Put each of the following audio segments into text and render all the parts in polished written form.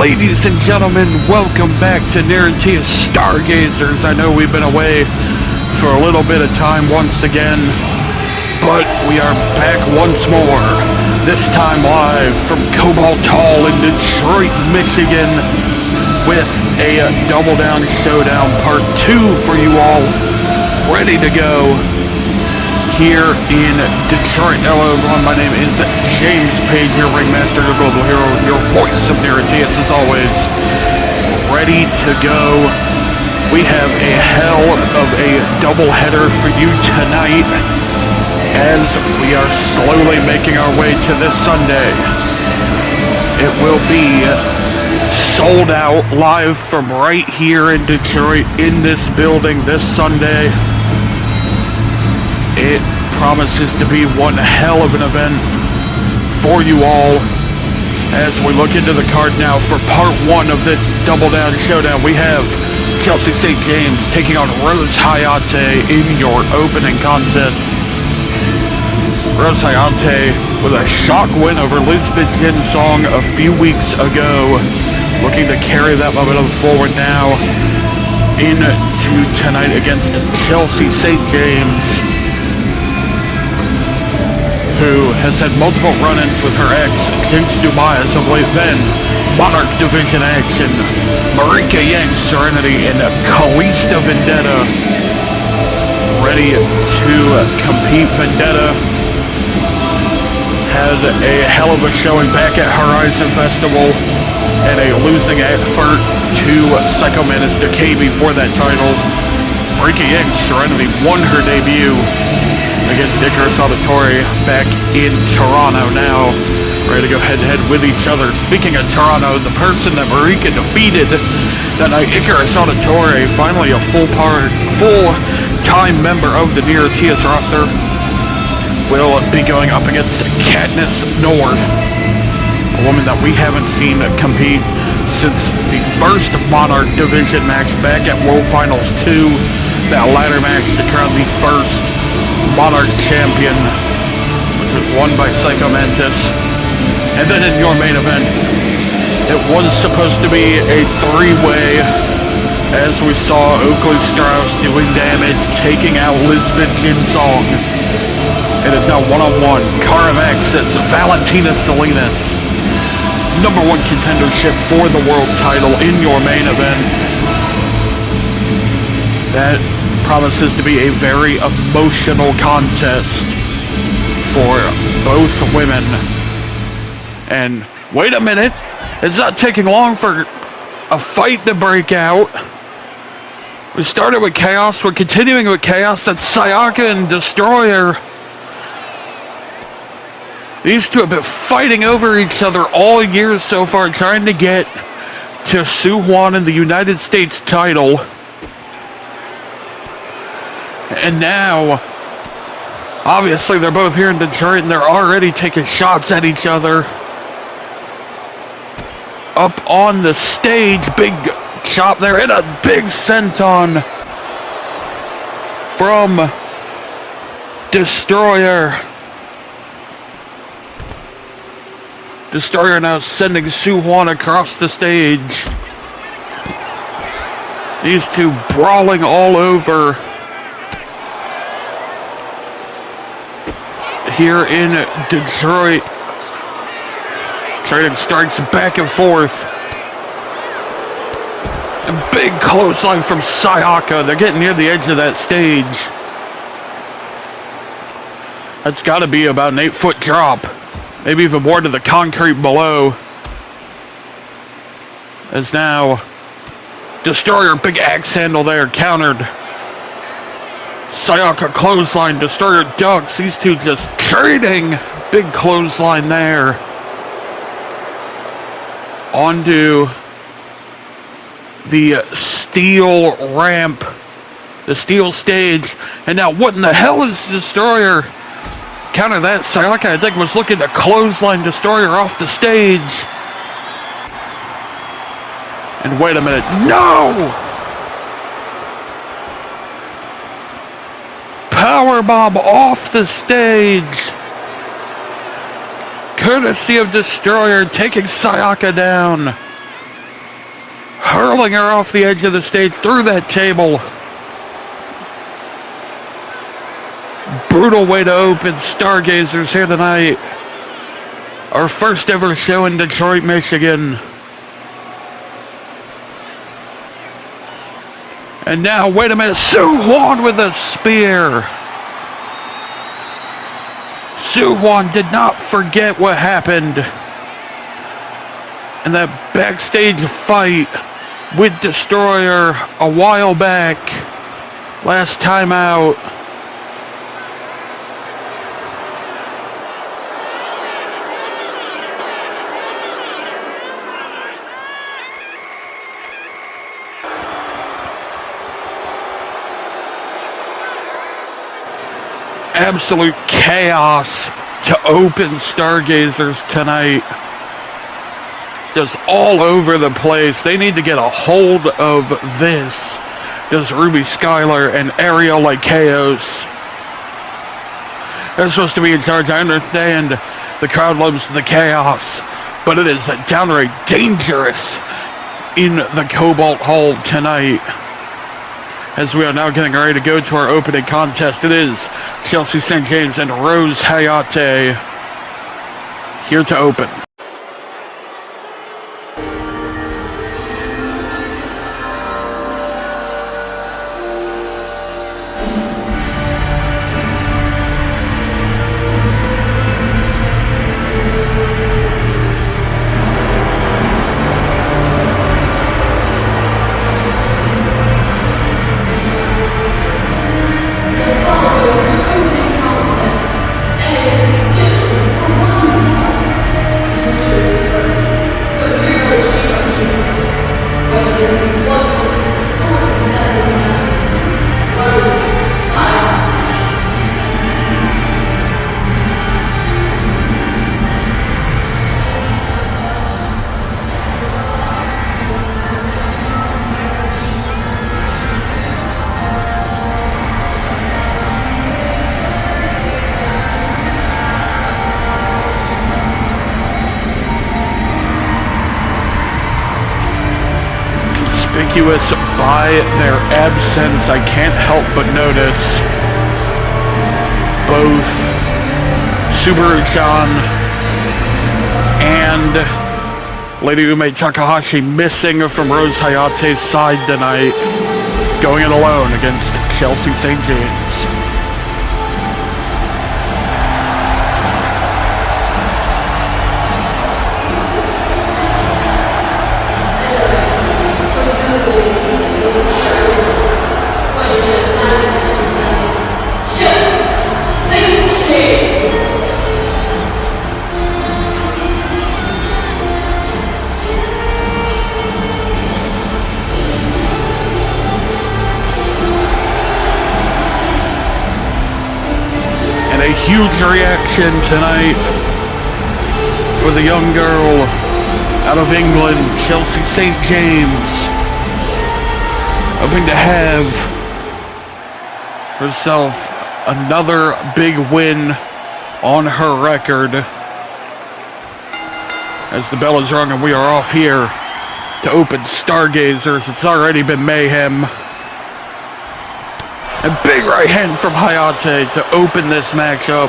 Ladies and gentlemen, welcome back to NIRATIAS Stargazers. I know we've been away for a little bit of time once again, but we are back once more. This time live from Cobalt Hall in Detroit, Michigan, with a Double Down Showdown Part 2 for you all, ready to go here in Detroit. Hello everyone, my name is James Page, your Ringmaster, your Global Hero, your voice of NIRATIAS as always. Ready to go. We have a hell of a doubleheader for you tonight as we are slowly making our way to this Sunday. It will be sold out live from right here in Detroit in this building this Sunday. It promises to be one hell of an event for you all as we look into the card now for part 1 of this Double Down Showdown. We have Chelsea St. James taking on Rose Hayate in your opening contest. Rose Hayate with a shock win over Lisbeth Jinsong a few weeks ago, looking to carry that momentum forward now into tonight against Chelsea St. James, who has had multiple run-ins with her ex, Jinx Dubai, as of late. Then, Monarch Division action. Marika Yang Serenity and Kalista Vendetta ready to compete. Vendetta had a hell of a showing back at Horizon Festival and a losing effort to Psycho Menace Decay for that title. Marika Yang Serenity won her debut against Icarus Auditory back in Toronto now. Ready to go head-to-head with each other. Speaking of Toronto, the person that Marika defeated that night, Icarus Auditory, finally a full-time member of the NIRATIAS roster, will be going up against Katniss North, a woman that we haven't seen compete since the first Monarch Division match back at World Finals 2. That ladder match to crown the first Monarch champion, which was won by Psycho Mantis. And then in your main event, it was supposed to be a 3-way, as we saw Oakley Strauss doing damage, taking out Lisbeth Jinsong. It is now one-on-one. Caravaxis, Valentina Salinas, #1 contendership for the world title in your main event. That promises to be a very emotional contest for both women. And wait a minute, it's not taking long for a fight to break out. We started with chaos, we're continuing with chaos. That's Sayaka and Destroyer. These two have been fighting over each other all year so far, trying to get to Suwon in the United States title. And now, obviously they're both here in Detroit and they're already taking shots at each other. Up on the stage, big chop there, and a big senton from Destroyer. Destroyer now sending Suwon across the stage. These two brawling all over here in Detroit. Trading strikes back and forth. A big clothesline from Sayaka. They're getting near the edge of that stage. That's got to be about an 8-foot drop. Maybe even more to the concrete below. As now, Destroyer, big axe handle there, countered. Sayaka clothesline, Destroyer ducks. These two just trading. Big clothesline there. Onto the steel ramp, the steel stage. And now what in the hell is Destroyer? Counter that. Sayaka, I think, was looking to clothesline Destroyer off the stage. And wait a minute. No! Powerbomb off the stage. Courtesy of Destroyer, taking Sayaka down. hurling her off the edge of the stage through that table. Brutal way to open Stargazers here tonight. Our first ever show in Detroit, Michigan. And now, wait a minute, Sue Won with a spear. Sue Won did not forget what happened in that backstage fight with Destroyer a while back, last time out. Absolute chaos to open Stargazers tonight. Just all over the place. They need to get a hold of this. Just Ruby Skylar and Ariel Chaos. They're supposed to be in charge. I understand the crowd loves the chaos, but it is downright dangerous in the Cobalt Hall tonight. As we are now getting ready to go to our opening contest. It is Chelsea St. James and Rose Hayate here to open. By their absence, I can't help but notice both Subaru-chan and Lady Ume Takahashi missing from Rose Hayate's side tonight, going it alone against Chelsea St. James. Huge reaction tonight for the young girl out of England, Chelsea St. James, hoping to have herself another big win on her record. As the bell is rung and we are off here to open Stargazers. It's already been mayhem. A big right hand from Hayate to open this matchup.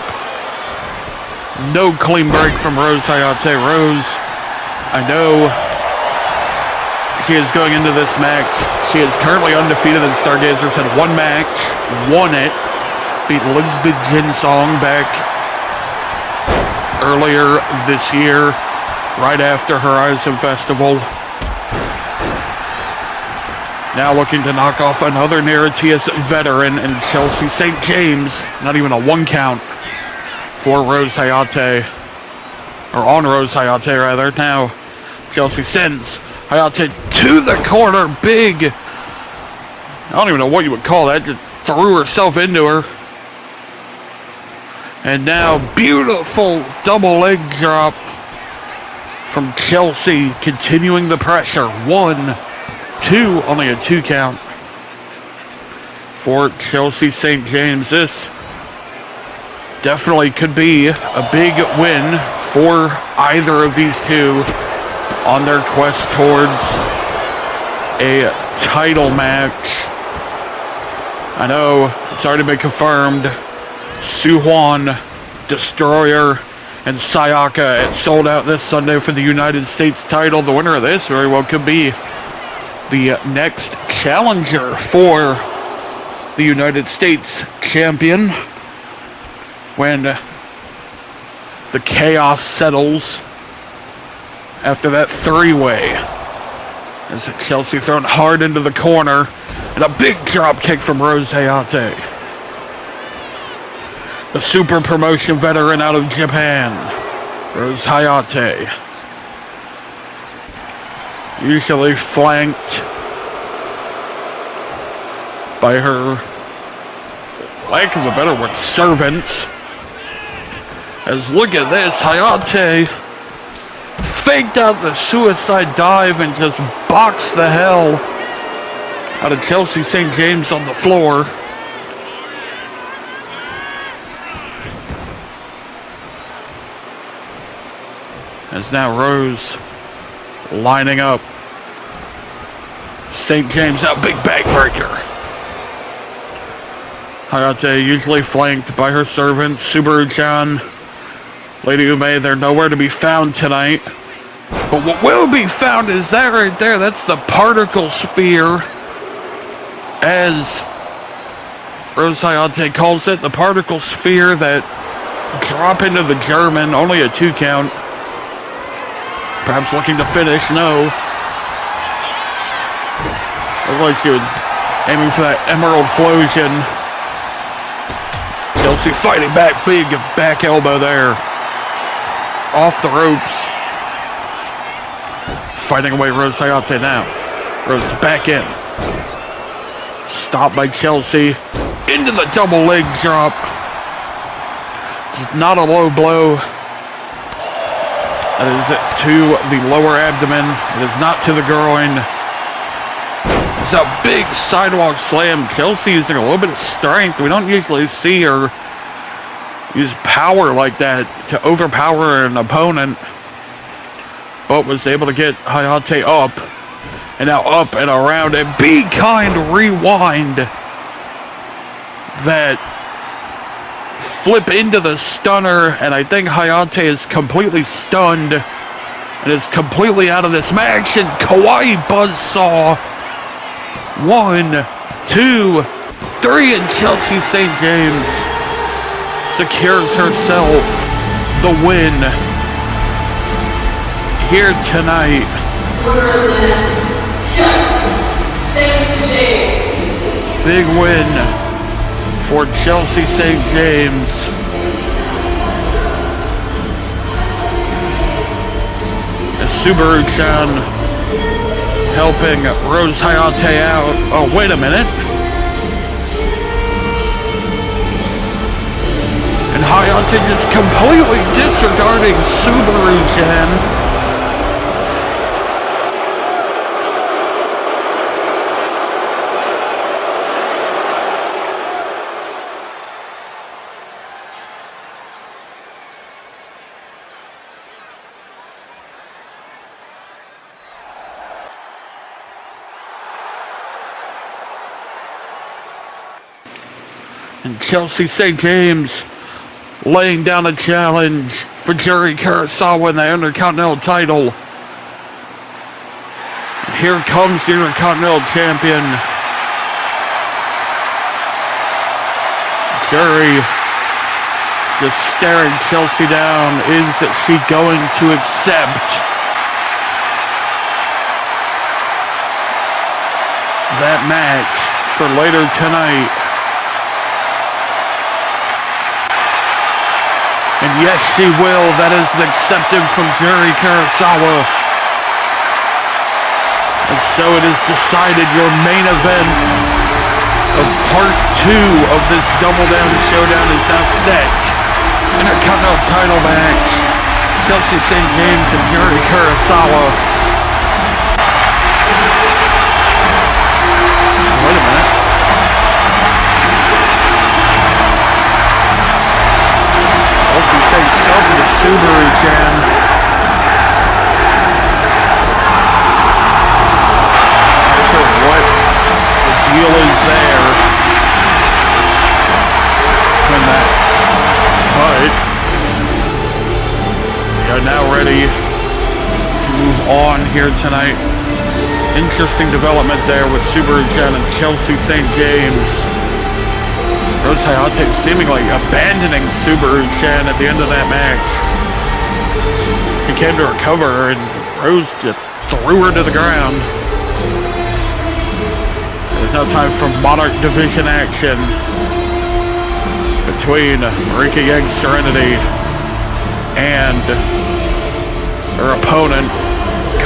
No clean break from Rose Hayate. Rose, I know she is going into this match. She is currently undefeated in Stargazers, had one match, won it, beat Elizabeth Jinsong back earlier this year, right after Horizon Festival. Now looking to knock off another NIRATIAS veteran in Chelsea St. James. Not even a one count for Rose Hayate. Or on Rose Hayate, rather. Now, Chelsea sends Hayate to the corner. Big. I don't even know what you would call that. Just threw herself into her. And now, beautiful double leg drop from Chelsea. Continuing the pressure. 1, 2, only a 2 count for Chelsea St. James. This definitely could be a big win for either of these two on their quest towards a title match. I know it's already been confirmed. Suwon, Destroyer, and Sayaka. It sold out this Sunday for the United States title. The winner of this very well could be the next challenger for the United States champion when the chaos settles after that three-way. As Chelsea thrown hard into the corner, and a big drop kick from Rose Hayate. The super promotion veteran out of Japan, Rose Hayate. Usually flanked by her, lack of a better word, servants. As look at this, Hayate faked out the suicide dive and just boxed the hell out of Chelsea St. James on the floor. As now Rose lining up. St. James out, big backbreaker. Hayate usually flanked by her servants, Subaru-chan, Lady Ume. They're nowhere to be found tonight. But what will be found is that right there. That's the particle sphere, as Rose Hayate calls it. The particle sphere that drop into the German. Only a 2 count. Perhaps looking to finish. No. Looks like she was aiming for that Emerald Flosion. Chelsea fighting back. Big back elbow there. Off the ropes. Fighting away Rose Hayate now. Rose back in. Stopped by Chelsea. Into the double leg drop. Just not a low blow. That is to the lower abdomen. It is not to the groin. It's a big sidewalk slam. Chelsea using a little bit of strength. We don't usually see her use power like that to overpower an opponent. But was able to get Hayate up. And now up and around. And be kind rewind. That flip into the stunner, and I think Hayate is completely stunned and is completely out of this match. And Kawaii Buzzsaw. 1, 2, 3, and Chelsea St. James secures herself the win here tonight. Big win for Chelsea St. James. As Subaru-chan helping Rose Hayate out. Oh, wait a minute. And Hayate just completely disregarding Subaru-chan. And Chelsea St. James laying down a challenge for Juri Kurosawa in the Intercontinental title. And here comes the Intercontinental champion. Juri just staring Chelsea down. Is she going to accept that match for later tonight? And yes, she will. That is an acceptance from Juri Kurosawa. And so it is decided your main event of part 2 of this Double Down Showdown is now set. Intercontinental title match. Chelsea St. James and Juri Kurosawa. Wait a minute. Chelsea saying something to Subaru-chan. here tonight. Interesting development there with Subaru Jen and Chelsea St. James. Rose Hayate seemingly abandoning Subaru Jen at the end of that match. She came to recover and Rose just threw her to the ground. It's now time for Monarch Division action between Marika Yang Serenity and her opponent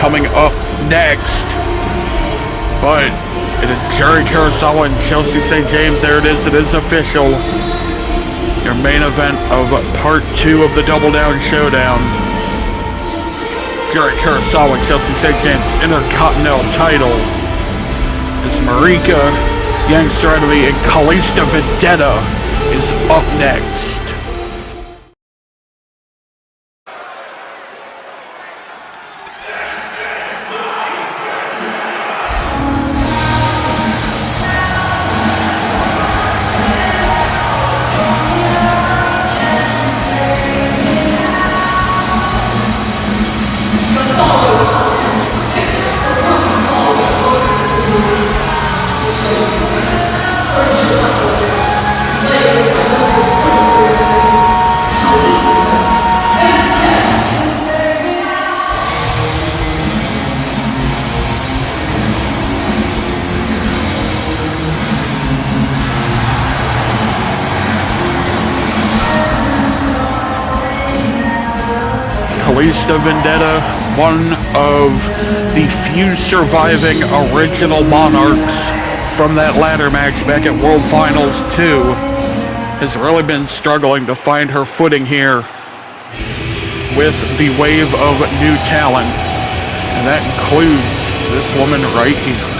coming up next. But it is Jerry Kurosawa and Chelsea St. James. There it is official. Your main event of part 2 of the Double Down Showdown. Jerry Kurosawa and Chelsea St. James Intercontinental title. As Marika Yang Serenity and Kalista Vendetta is up next. Kalista Vendetta, one of the few surviving original Monarchs from that ladder match back at World Finals 2, has really been struggling to find her footing here with the wave of new talent. And that includes this woman right here.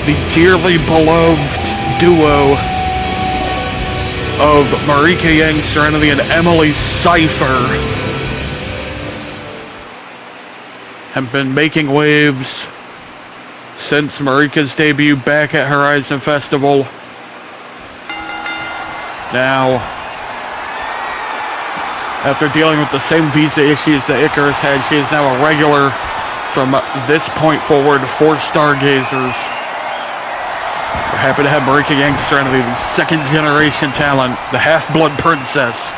The dearly beloved duo of Marika Yang Serenity and Emily Cypher have been making waves since Marika's debut back at Horizon Festival. Now, after dealing with the same visa issues that Icarus had, she is now a regular from this point forward for Stargazers. We're happy to have Marika Yang Serenity, the second generation talent, the half-blood princess,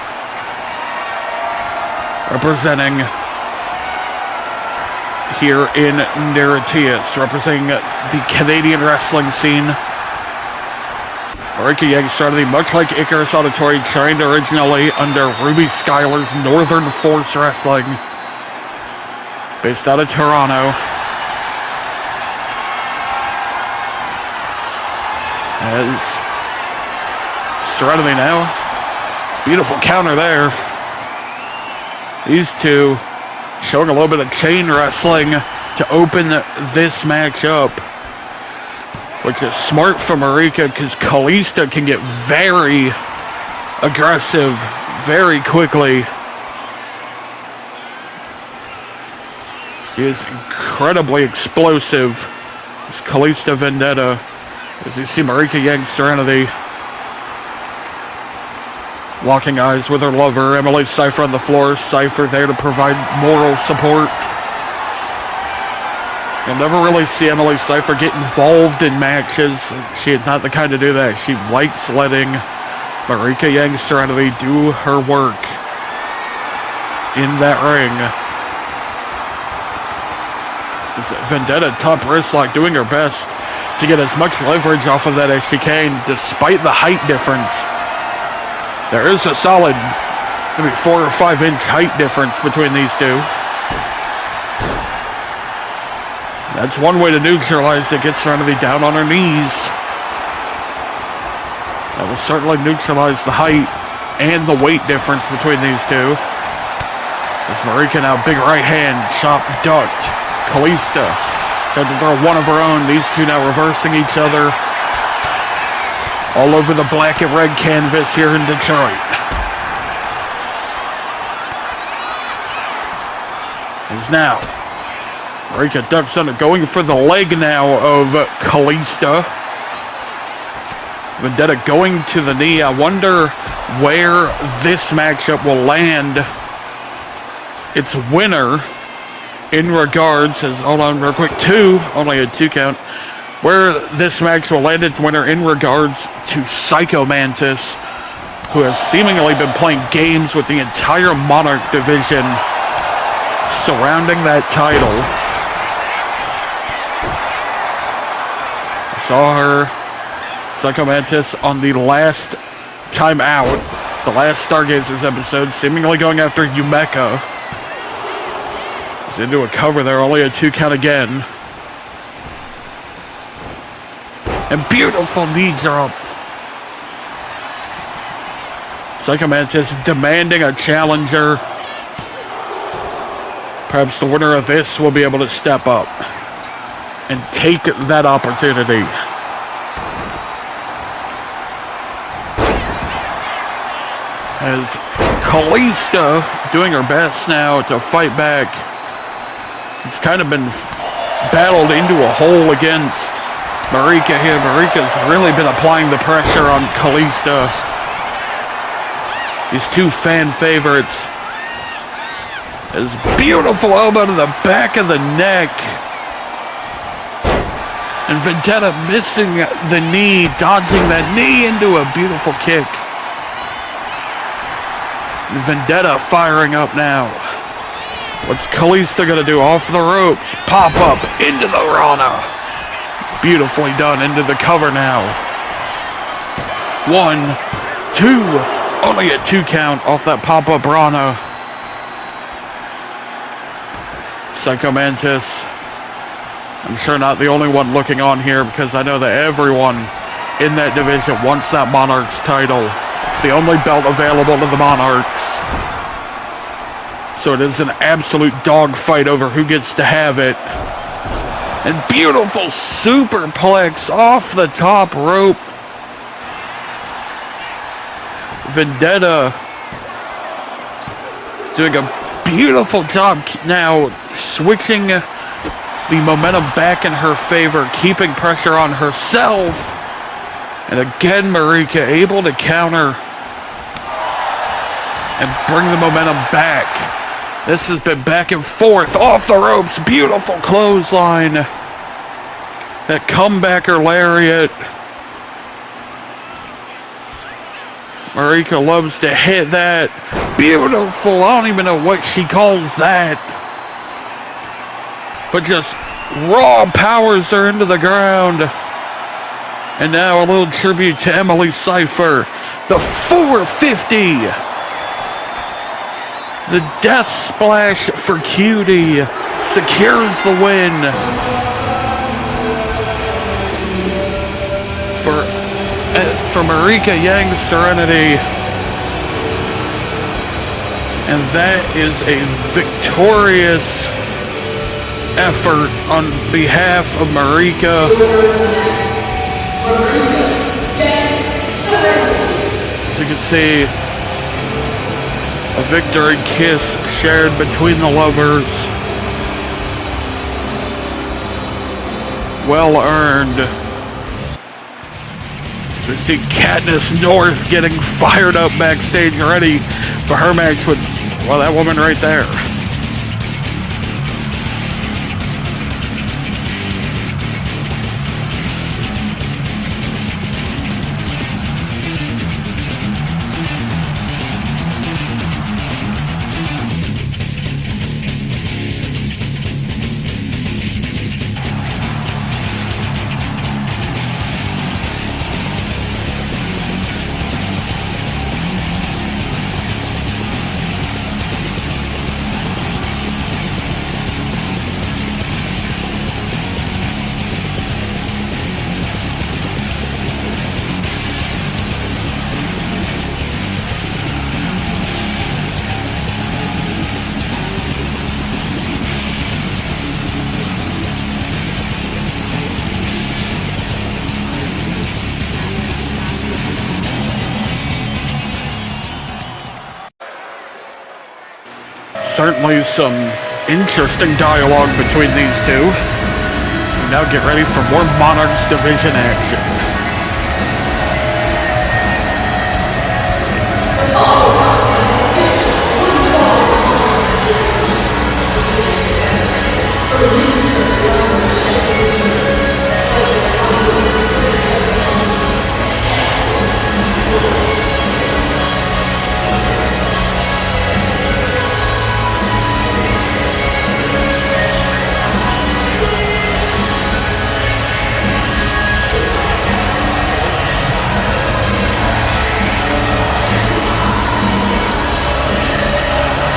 representing here in NIRATIAS, representing the Canadian wrestling scene. Marika Yang Serenity, much like Icarus Auditory, trained originally under Ruby Skylar's Northern Force Wrestling, based out of Toronto. As Serenity now, beautiful counter there. These two showing a little bit of chain wrestling to open this match up, which is smart for Marika because Kalista can get very aggressive very quickly. She is incredibly explosive. It's Kalista Vendetta. As you see Marika Yang Serenity Locking eyes with her lover, Emily Cypher on the floor. Cypher there to provide moral support. You'll never really see Emily Cypher get involved in matches. She is not the kind to do that. She likes letting Marika Yang Serenity do her work in that ring. Vendetta top wrist lock, doing her best to get as much leverage off of that as she can, despite the height difference. There is a solid, maybe 4 or 5 inch height difference between these two. That's one way to neutralize it. Get Serenity down on her knees. That will certainly neutralize the height and the weight difference between these two. As Marika now, big right hand, chop, ducked. Kalista tried to throw one of her own. These two now reversing each other. All over the black and red canvas here in Detroit. As now, Marika ducks under, going for the leg now of Kalista. Vendetta going to the knee. I wonder where this matchup will land its winner in regards, as, hold on real quick, only a 2 count. Where this match will land its winner in regards to Psycho Mantis, who has seemingly been playing games with the entire Monarch division surrounding that title. I saw her, Psycho Mantis, on the last time out, the last Stargazers episode, seemingly going after Yumeka. He's into a cover there, only a 2 count again. And beautiful knee drop. Psycho Mantis demanding a challenger. Perhaps the winner of this will be able to step up and take that opportunity. As Kalista doing her best now to fight back. It's kind of been battled into a hole against Marika here. Marika's really been applying the pressure on Kalista. These two fan favorites. His beautiful elbow to the back of the neck. And Vendetta missing the knee, dodging that knee into a beautiful kick. And Vendetta firing up now. What's Kalista gonna do? Off the ropes, pop up into the Rana. Beautifully done, into the cover now. 1, 2, only a 2 count off that pop-up Rana. Psycho Mantis, I'm sure not the only one looking on here, because I know that everyone in that division wants that Monarchs title. It's the only belt available to the Monarchs. So it is an absolute dogfight over who gets to have it. And beautiful superplex off the top rope. Vendetta doing a beautiful job now, switching the momentum back in her favor, keeping pressure on herself. And again, Marika able to counter and bring the momentum back. This has been back and forth, off the ropes, beautiful clothesline. That comebacker lariat. Marika loves to hit that. Beautiful, I don't even know what she calls that. But just raw powers her into the ground. And now a little tribute to Emily Cypher. The 450. The death splash for Cutie secures the win for Marika Yang Serenity. And that is a victorious effort on behalf of Marika. As you can see, a victory kiss shared between the lovers. Well earned. We see Katniss North getting fired up backstage, ready for her match with, well, that woman right there. Certainly some interesting dialogue between these two. Now get ready for more Monarchs Division action.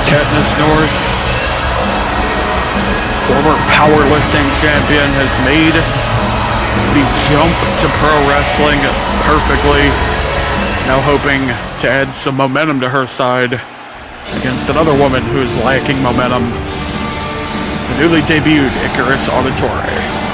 Katniss North, former powerlifting champion, has made the jump to pro wrestling perfectly. Now hoping to add some momentum to her side against another woman who is lacking momentum. The newly debuted Icarus Auditore.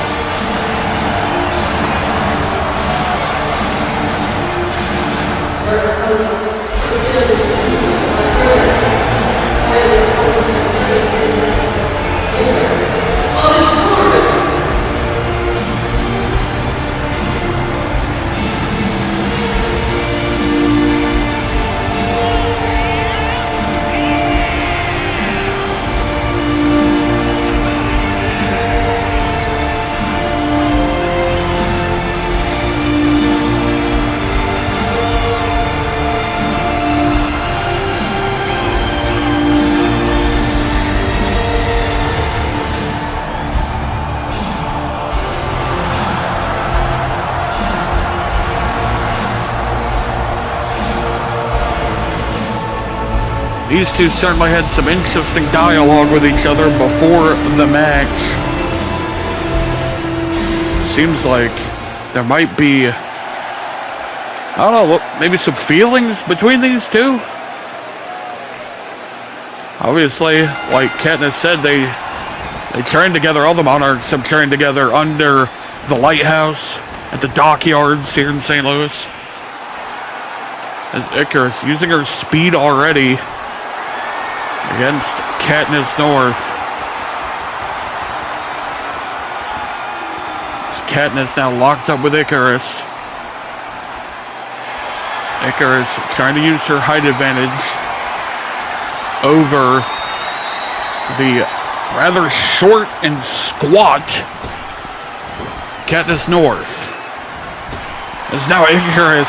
These two certainly had some interesting dialogue with each other before the match. Seems like there might be, I don't know, maybe some feelings between these two. Obviously, like Katniss said, they trained together. All the Monarchs have trained together under the lighthouse at the dockyards here in St. Louis. As Icarus using her speed already against Katniss North. Katniss now locked up with Icarus. Icarus trying to use her height advantage over the rather short and squat Katniss North. As now Icarus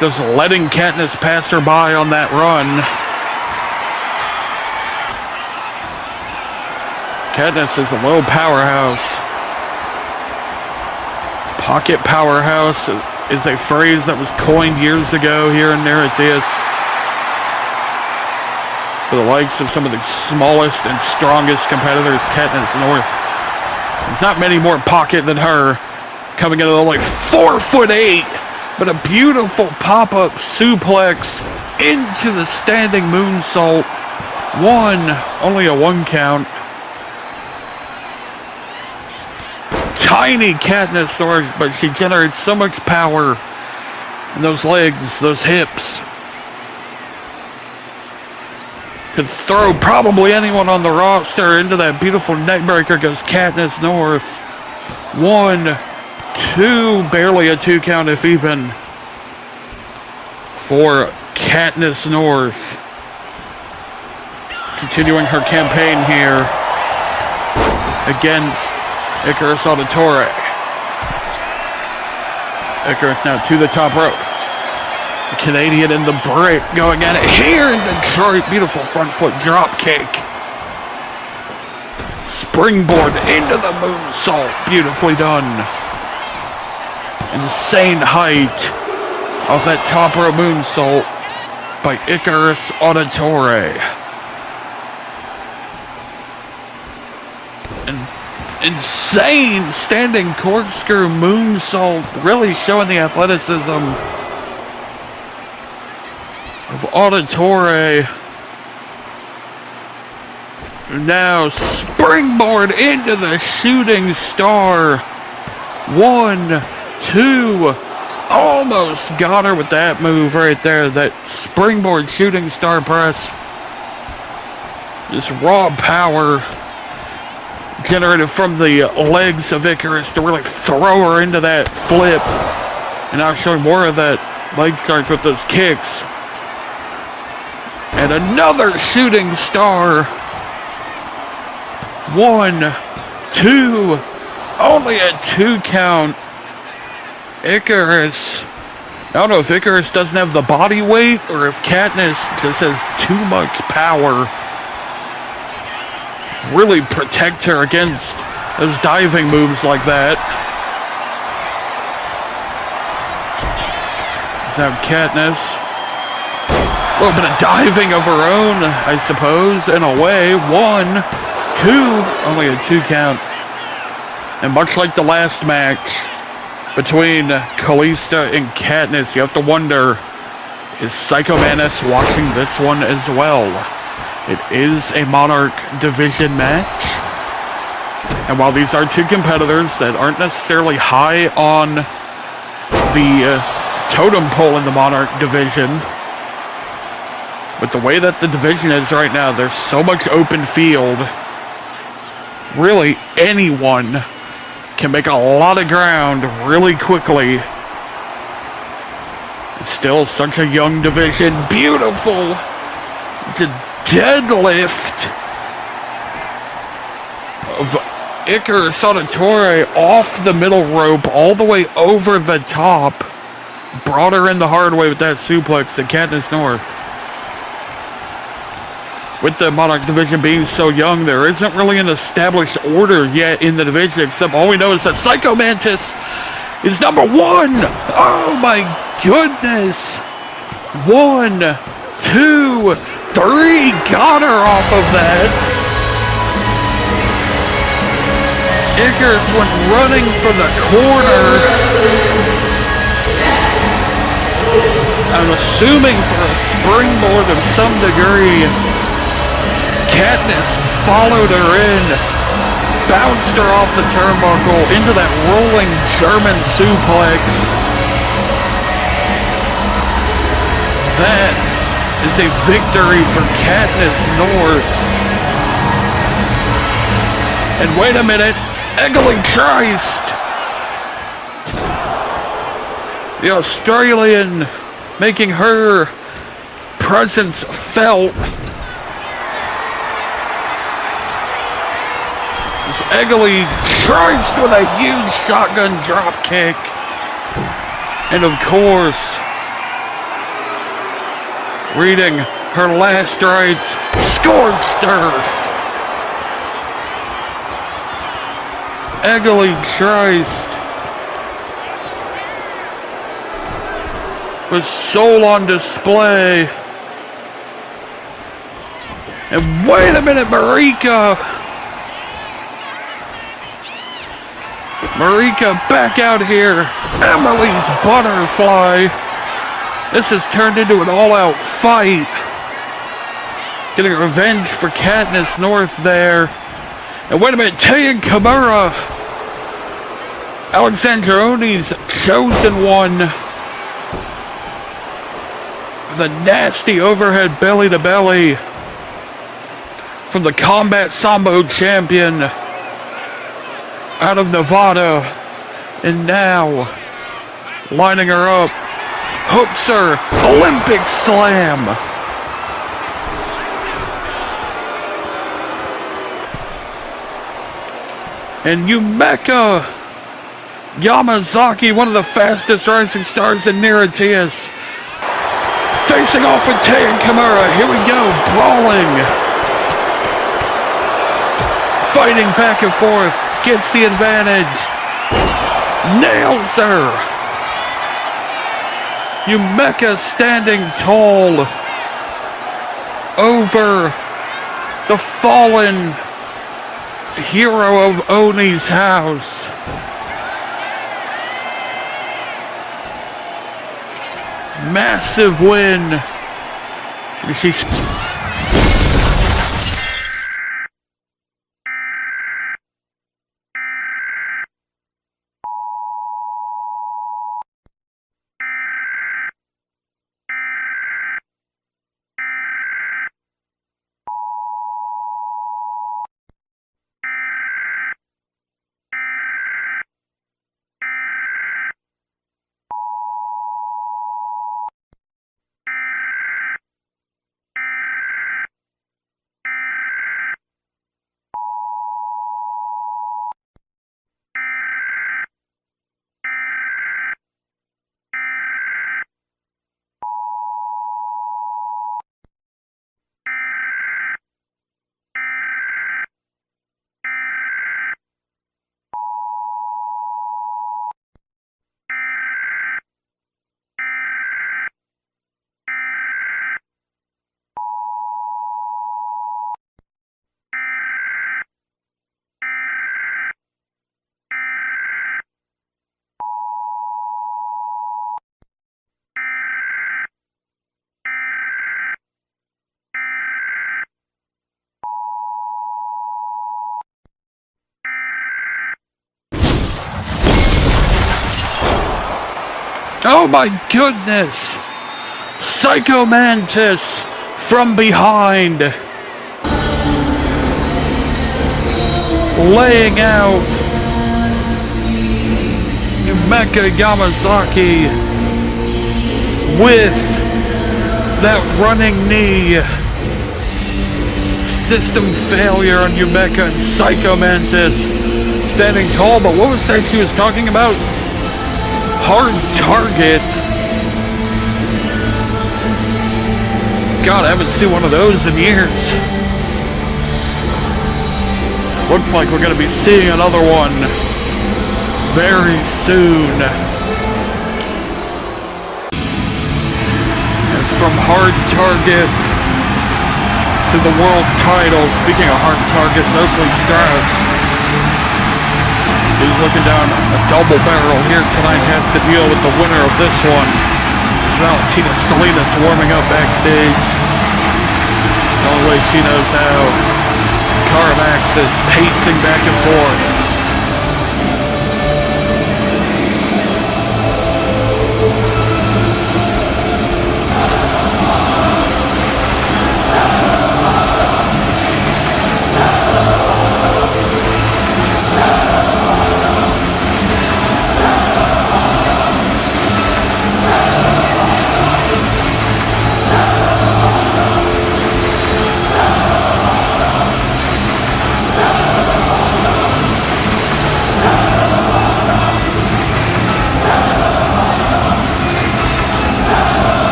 just letting Katniss pass her by on that run. Katniss is a little powerhouse. Pocket powerhouse is a phrase that was coined years ago here in NIRATIAS for the likes of some of the smallest and strongest competitors. Katniss North, there's not many more pocket than her, coming in at like 4'8", but a beautiful pop-up suplex into the standing moonsault. Only a one count. Tiny Katniss North, but she generates so much power in those legs, those hips. Could throw probably anyone on the roster into that beautiful neckbreaker. Goes Katniss North. 1, barely a 2 count if even, for Katniss North. Continuing her campaign here against Icarus Auditore. Icarus now to the top rope. The Canadian in the break going at it here in Detroit. Beautiful front foot drop kick. Springboard into the moonsault. Beautifully done. Insane height off that top rope moonsault by Icarus Auditore. An insane standing corkscrew moonsault, really showing the athleticism of Auditore. Now springboard into the shooting star. 1, 2, almost got her with that move right there. That springboard shooting star press. Just raw power generated from the legs of Icarus to really throw her into that flip. And now showing more of that leg charge with those kicks. And another shooting star. 1, 2, only a 2 count. Icarus, I don't know if Icarus doesn't have the body weight or if Katniss just has too much power. Really protect her against those diving moves like that. Now Katniss, a little bit of diving of her own, I suppose, in a way. 1, 2, only a 2 count. And much like the last match between Kalista and Katniss, you have to wonder, is Psycho Mantis watching this one as well? It is a Monarch Division match. And while these are two competitors that aren't necessarily high on the totem pole in the Monarch Division, with the way that the division is right now, there's so much open field. Really, anyone can make a lot of ground really quickly. It's still such a young division. Beautiful deadlift of Icarus Auditore off the middle rope all the way over the top. Brought her in the hard way with that suplex to Katniss North. With the Monarch Division being so young, there isn't really an established order yet in the division, except all we know is that Psycho Mantis is number 1. Oh my goodness. 1, 2, 3. Got her off of that. Icarus went running for the corner. I'm assuming for a springboard of some degree. Katniss followed her in, bounced her off the turnbuckle into that rolling German suplex. That is a victory for Katniss North. And wait a minute, Egoli Christ! The Australian making her presence felt. Egoli Christ with a huge shotgun drop kick. And of course, reading her last rites, Scorched Earth. Egoli Christ with soul on display. And wait a minute, Marika back out here. Emily's Butterfly. This has turned into an all-out fight. Getting revenge for Katniss North there. And wait a minute, Tayan Kimura, Alexandroni's chosen one. The nasty overhead belly-to-belly from the Combat Sambo champion out of Nevada, And now, lining her up, hooks her, Olympic slam. And Yumeka Yamazaki, one of the fastest rising stars in NIRATIAS, facing off with Tay and Kimura. Here we go, brawling. Fighting back and forth, gets the advantage. Nails her. Yumeka standing tall over the fallen hero of Oni's house. Massive win. She's oh my goodness! Psycho Mantis from behind, laying out Yumeka Yamazaki with that running knee. System failure on Yumeka and Psycho Mantis standing tall, but what was that she was talking about? Hard target. God, I haven't seen one of those in years. Looks like we're going to be seeing another one very soon. And from hard target to the world title, speaking of hard targets, Oakley Strauss, he's looking down a double barrel here tonight, has to deal with the winner of this one. It's Valentina Salinas warming up backstage. The only way she knows how. Carmax is pacing back and forth.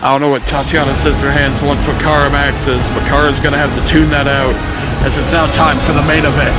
I don't know what Tatiana Scissorhands wants with Cara Max is, but Cara's going to have to tune that out, as it's now time for the main event.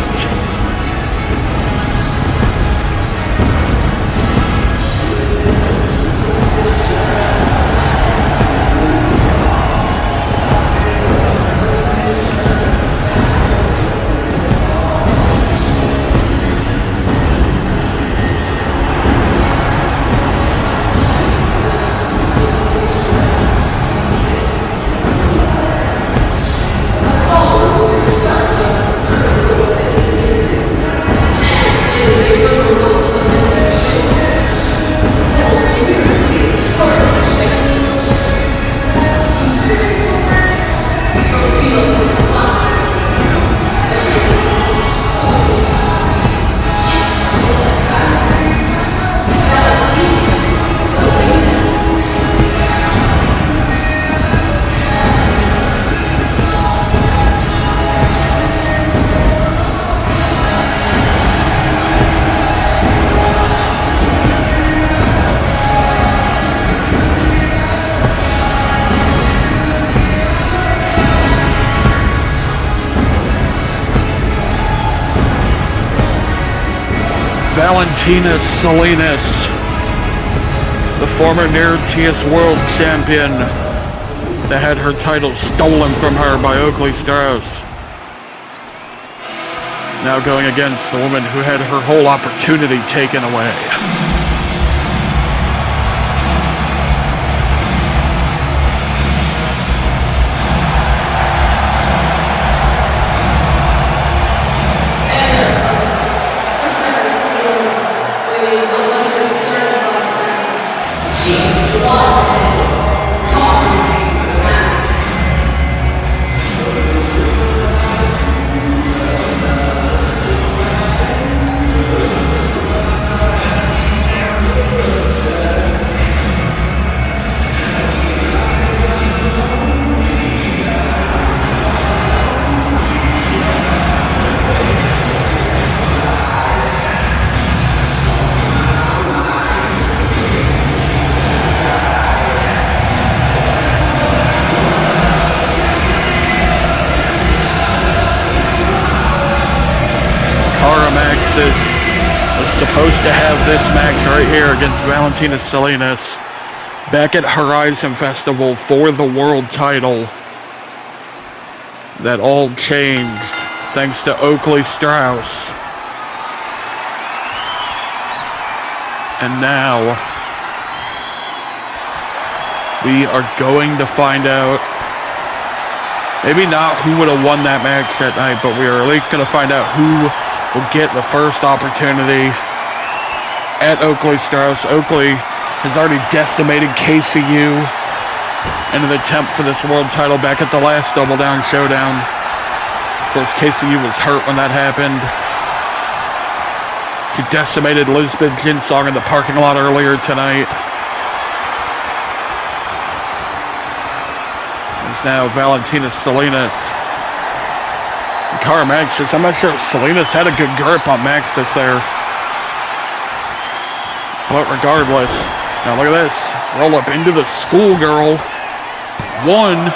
Valentina Salinas, the former NIRATIAS World Champion that had her title stolen from her by Oakley Strauss. Now going against the woman who had her whole opportunity taken away. Was supposed to have this match right here against Valentina Salinas back at Horizon Festival for the world title. That all changed thanks to Oakley Strauss. And now we are going to find out, maybe not who would have won that match that night, but we are at least going to find out who will get the first opportunity at Oakley Strauss. Oakley has already decimated KCU in an attempt for this world title back at the last Double Down Showdown. Of course, KCU was hurt when that happened. She decimated Lisbeth Jinsong in the parking lot earlier tonight. It's now Valentina Salinas. Cara Maxis, I'm not sure if Salinas had a good grip on Maxis there. But regardless, now look at this. Roll up into the schoolgirl. Only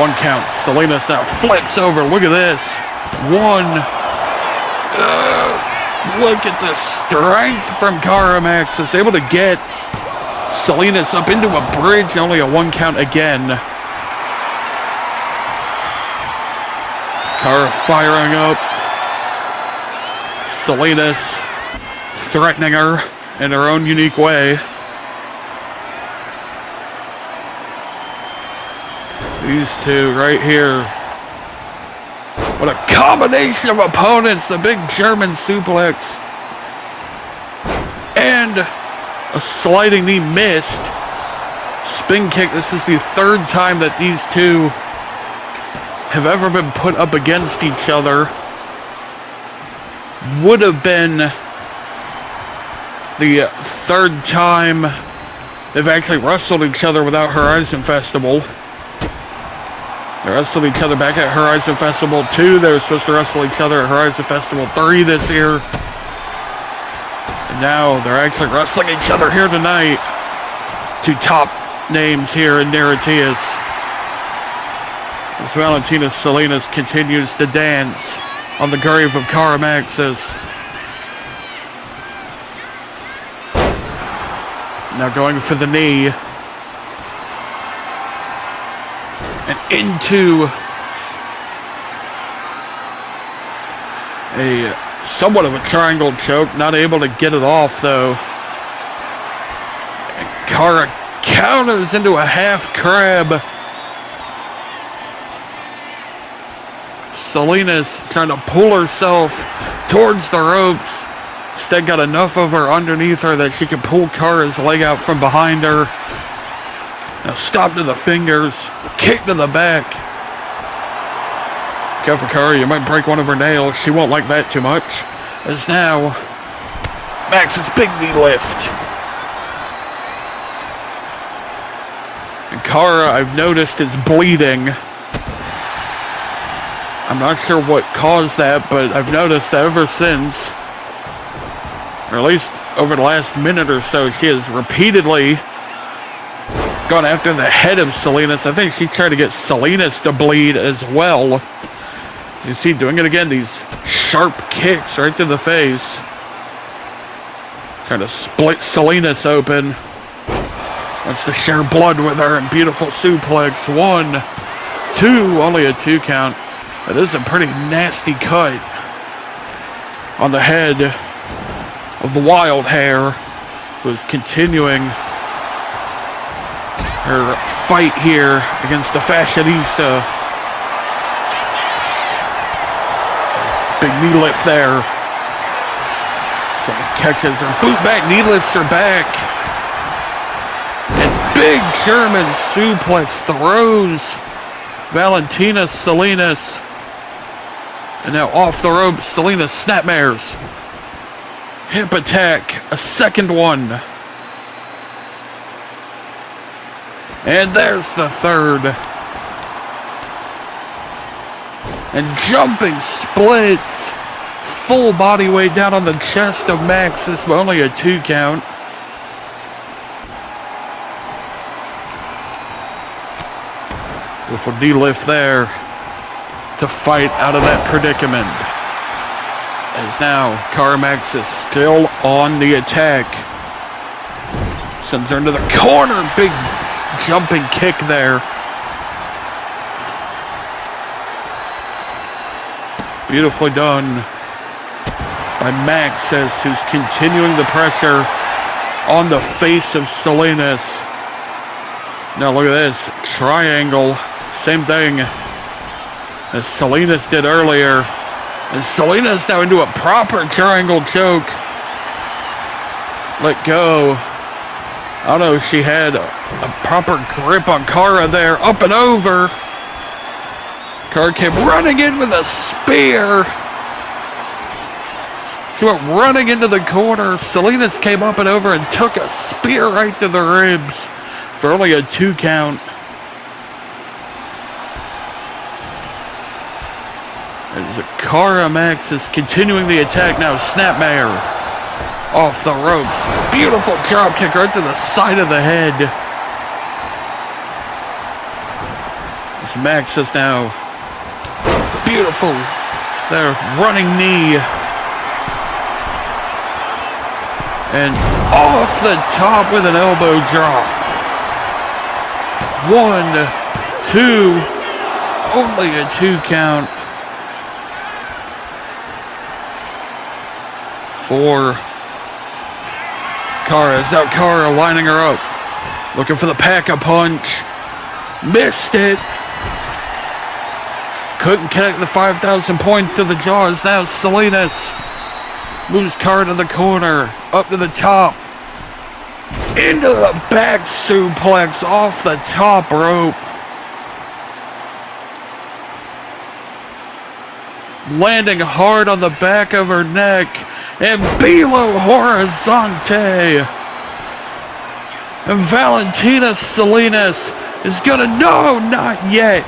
one count. Salinas now flips over. Look at this. Look at the strength from Cara Maxis. Able to get Salinas up into a bridge. Only a one count again. Cara firing up. Salinas threatening her in her own unique way. These two right here. What a combination of opponents. The big German suplex. And a sliding knee missed. Spin kick. This is the third time that these two have ever been put up against each other. Would have been the third time they've actually wrestled each other without Horizon Festival. They wrestled each other back at Horizon Festival 2. They were supposed to wrestle each other at Horizon Festival 3 this year. And now they're actually wrestling each other here tonight to top names here in NIRATIAS. As Valentina Salinas continues to dance on the grave of Karamaxis. Now going for the knee. And into a somewhat of a triangle choke. Not able to get it off though. And Kara counters into a half crab. Salinas trying to pull herself towards the ropes. Instead got enough of her underneath her that she could pull Kara's leg out from behind her. Now stop to the fingers. Kick to the back. Careful, Kara, you might break one of her nails. She won't like that too much. As now, Max's big knee lift. And Kara, I've noticed, is bleeding. I'm not sure what caused that, but I've noticed that ever since, or at least over the last minute or so, she has repeatedly gone after the head of Salinas. I think she tried to get Salinas to bleed as well. You see, doing it again, these sharp kicks right to the face. Trying to split Salinas open. Wants to share blood with her, and beautiful suplex. 1, 2, only a 2 count. That is a pretty nasty cut on the head of the Wild Hair, who's continuing her fight here against the Fashionista. Big knee lift there. Someone catches her boot back, knee lifts her back. And big German suplex throws Valentina Salinas. And now off the ropes, Salinas snapmares. Hip attack, a second one. And there's the third. And jumping splits. Full body weight down on the chest of Maxis, but only a 2 count. Beautiful D-lift there to fight out of that predicament. As now Karamaxis still on the attack. Sends her into the corner. Big jumping kick there. Beautifully done by Maxis, who's continuing the pressure on the face of Salinas. Now look at this. Triangle. Same thing as Salinas did earlier. And Salinas now into a proper triangle choke. Let go. I don't know if she had a proper grip on Kara there. Up and over. Kara came running in with a spear. She went running into the corner. Salinas came up and over and took a spear right to the ribs for only a 2 count. As Karamaxis continuing the attack now. Snapmare off the ropes. Beautiful drop kick right to the side of the head. As Maxis now. Beautiful there, running knee. And off the top with an elbow drop. 1, 2, only a 2 count. 4. Kara is out. Kara lining her up. Looking for the pack-a-punch. Missed it. Couldn't connect the 5,000 point to the jaws. Now Salinas moves Kara to the corner. Up to the top. Into the back suplex off the top rope. Landing hard on the back of her neck. And Belo Horizonte. And Valentina Salinas is gonna, no, not yet.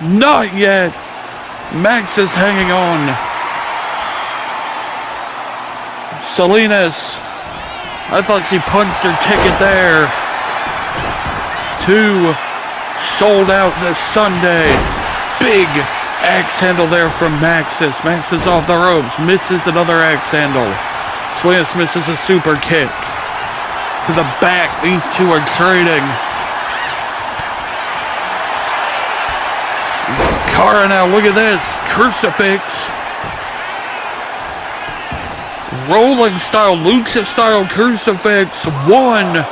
Not yet. Max is hanging on. Salinas, I thought she punched her ticket there. 2 sold out this Sunday. Big axe handle there from Maxis. Maxis off the ropes, misses another axe handle. Salinas misses a super kick. To the back, these two are trading. Cara now, look at this. Crucifix. Rolling style, lucha style crucifix. 1,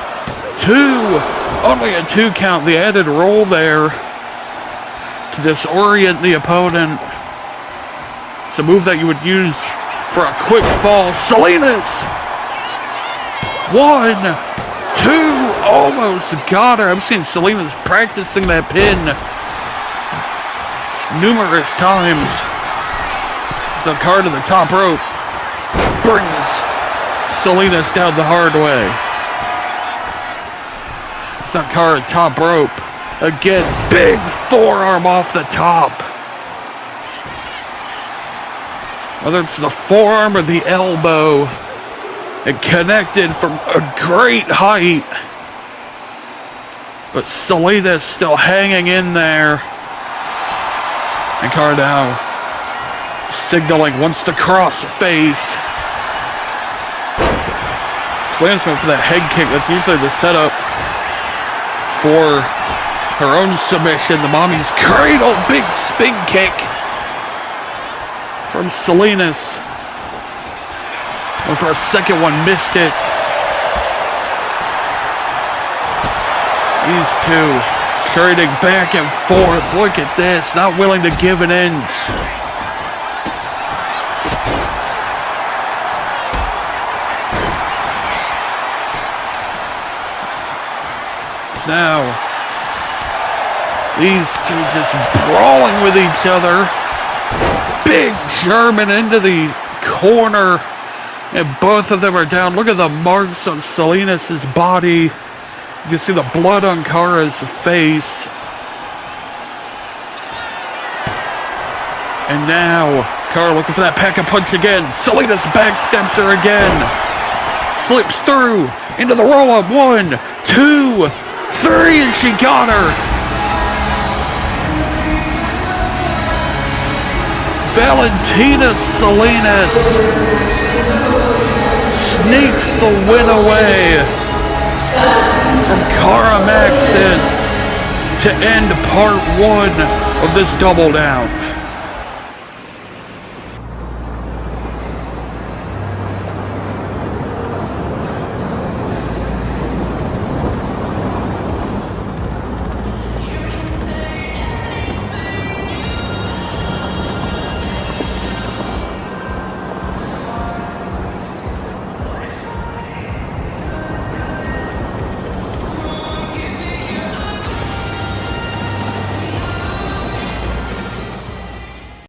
2. Only a 2 count. The added roll there to disorient the opponent. It's a move that you would use for a quick fall. Salinas. 1, 2. Almost got her. I've seen Salinas practicing that pin numerous times. The car to the top rope brings Salinas down the hard way. Sakara top rope. Again, big forearm off the top. Whether it's the forearm or the elbow, it connected from a great height. But Salinas still hanging in there. And Cardao signaling wants to cross face. Salinas went for that head kick. That's usually the setup for her own submission. The mommy's cradle, big spin kick from Salinas. Went for a second one, missed it. These two trading back and forth. Look at this, not willing to give an inch. Now, these two just brawling with each other. Big German into the corner, and both of them are down. Look at the marks on Salinas' body. You can see the blood on Cara's face. And now, Cara looking for that pack-a-punch again. Salinas backsteps her again. Slips through into the roll-up. 1, 2, 3, and she got her. Valentina Salinas sneaks the win away from Cara Maxis to end part 1 of this double down.